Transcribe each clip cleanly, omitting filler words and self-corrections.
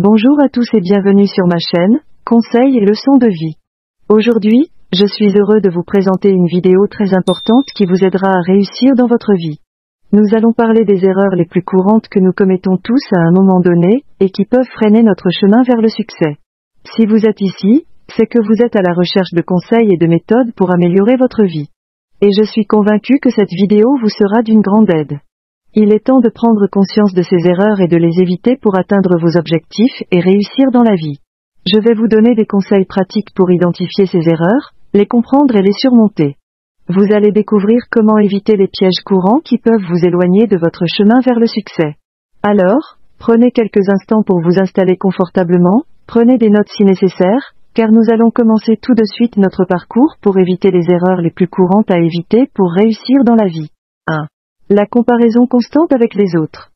Bonjour à tous et bienvenue sur ma chaîne, Conseils et leçons de vie. Aujourd'hui, je suis heureux de vous présenter une vidéo très importante qui vous aidera à réussir dans votre vie. Nous allons parler des erreurs les plus courantes que nous commettons tous à un moment donné, et qui peuvent freiner notre chemin vers le succès. Si vous êtes ici, c'est que vous êtes à la recherche de conseils et de méthodes pour améliorer votre vie. Et je suis convaincu que cette vidéo vous sera d'une grande aide. Il est temps de prendre conscience de ces erreurs et de les éviter pour atteindre vos objectifs et réussir dans la vie. Je vais vous donner des conseils pratiques pour identifier ces erreurs, les comprendre et les surmonter. Vous allez découvrir comment éviter les pièges courants qui peuvent vous éloigner de votre chemin vers le succès. Alors, prenez quelques instants pour vous installer confortablement, prenez des notes si nécessaire, car nous allons commencer tout de suite notre parcours pour éviter les erreurs les plus courantes à éviter pour réussir dans la vie. 1. La comparaison constante avec les autres.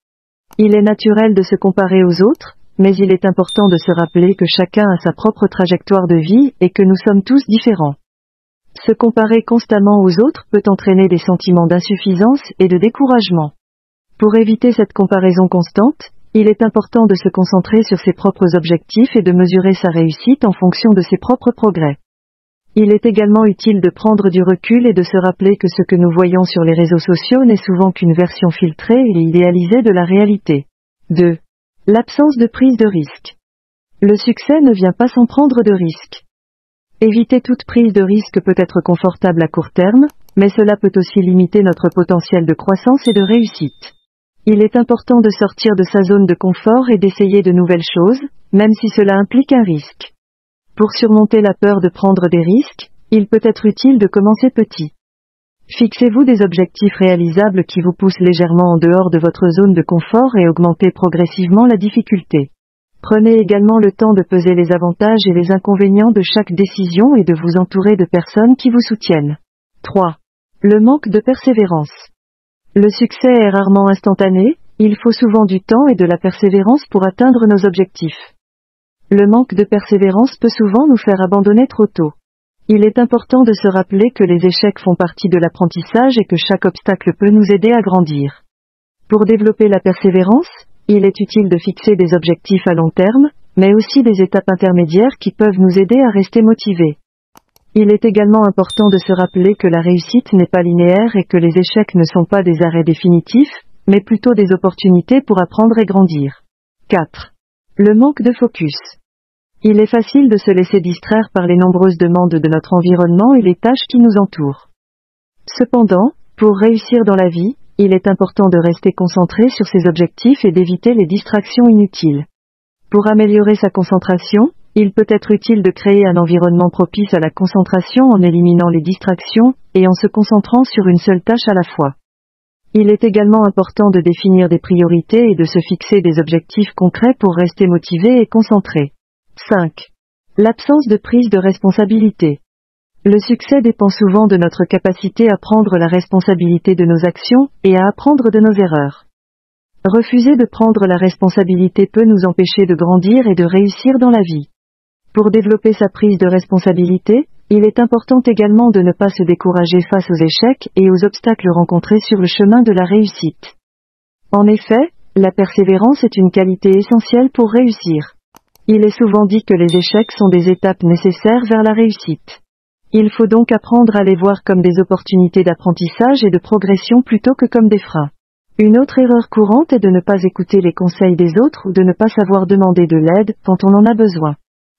Il est naturel de se comparer aux autres, mais il est important de se rappeler que chacun a sa propre trajectoire de vie et que nous sommes tous différents. Se comparer constamment aux autres peut entraîner des sentiments d'insuffisance et de découragement. Pour éviter cette comparaison constante, il est important de se concentrer sur ses propres objectifs et de mesurer sa réussite en fonction de ses propres progrès. Il est également utile de prendre du recul et de se rappeler que ce que nous voyons sur les réseaux sociaux n'est souvent qu'une version filtrée et idéalisée de la réalité. 2. L'absence de prise de risque. Le succès ne vient pas sans prendre de risque. Éviter toute prise de risque peut être confortable à court terme, mais cela peut aussi limiter notre potentiel de croissance et de réussite. Il est important de sortir de sa zone de confort et d'essayer de nouvelles choses, même si cela implique un risque. Pour surmonter la peur de prendre des risques, il peut être utile de commencer petit. Fixez-vous des objectifs réalisables qui vous poussent légèrement en dehors de votre zone de confort et augmentez progressivement la difficulté. Prenez également le temps de peser les avantages et les inconvénients de chaque décision et de vous entourer de personnes qui vous soutiennent. 3. Le manque de persévérance. Le succès est rarement instantané, il faut souvent du temps et de la persévérance pour atteindre nos objectifs. Le manque de persévérance peut souvent nous faire abandonner trop tôt. Il est important de se rappeler que les échecs font partie de l'apprentissage et que chaque obstacle peut nous aider à grandir. Pour développer la persévérance, il est utile de fixer des objectifs à long terme, mais aussi des étapes intermédiaires qui peuvent nous aider à rester motivés. Il est également important de se rappeler que la réussite n'est pas linéaire et que les échecs ne sont pas des arrêts définitifs, mais plutôt des opportunités pour apprendre et grandir. 4. Le manque de focus. Il est facile de se laisser distraire par les nombreuses demandes de notre environnement et les tâches qui nous entourent. Cependant, pour réussir dans la vie, il est important de rester concentré sur ses objectifs et d'éviter les distractions inutiles. Pour améliorer sa concentration, il peut être utile de créer un environnement propice à la concentration en éliminant les distractions et en se concentrant sur une seule tâche à la fois. Il est également important de définir des priorités et de se fixer des objectifs concrets pour rester motivé et concentré. 5. L'absence de prise de responsabilité. Le succès dépend souvent de notre capacité à prendre la responsabilité de nos actions et à apprendre de nos erreurs. Refuser de prendre la responsabilité peut nous empêcher de grandir et de réussir dans la vie. Pour développer sa prise de responsabilité, il est important également de ne pas se décourager face aux échecs et aux obstacles rencontrés sur le chemin de la réussite. En effet, la persévérance est une qualité essentielle pour réussir. Il est souvent dit que les échecs sont des étapes nécessaires vers la réussite. Il faut donc apprendre à les voir comme des opportunités d'apprentissage et de progression plutôt que comme des freins. Une autre erreur courante est de ne pas écouter les conseils des autres ou de ne pas savoir demander de l'aide quand on en a besoin.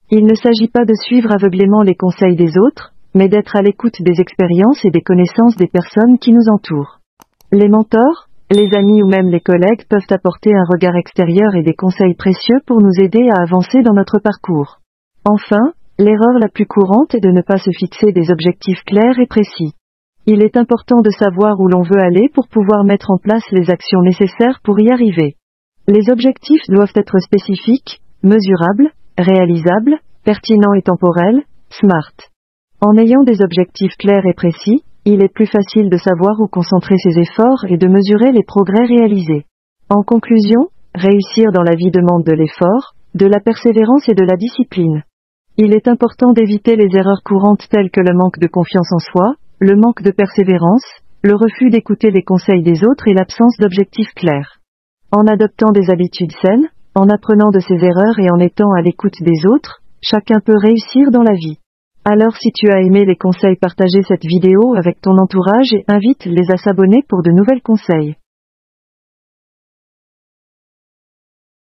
Il ne s'agit pas de suivre aveuglément les conseils des autres, mais d'être à l'écoute des expériences et des connaissances des personnes qui nous entourent. Les mentors, les amis ou même les collègues peuvent apporter un regard extérieur et des conseils précieux pour nous aider à avancer dans notre parcours. Enfin, l'erreur la plus courante est de ne pas se fixer des objectifs clairs et précis. Il est important de savoir où l'on veut aller pour pouvoir mettre en place les actions nécessaires pour y arriver. Les objectifs doivent être spécifiques, mesurables, réalisables, pertinents et temporels, SMART. En ayant des objectifs clairs et précis, il est plus facile de savoir où concentrer ses efforts et de mesurer les progrès réalisés. En conclusion, réussir dans la vie demande de l'effort, de la persévérance et de la discipline. Il est important d'éviter les erreurs courantes telles que le manque de confiance en soi, le manque de persévérance, le refus d'écouter les conseils des autres et l'absence d'objectifs clairs. En adoptant des habitudes saines, En apprenant de ses erreurs et en étant à l'écoute des autres, chacun peut réussir dans la vie. Alors si tu as aimé les conseils, partagez cette vidéo avec ton entourage et invite-les à s'abonner pour de nouvelles conseils.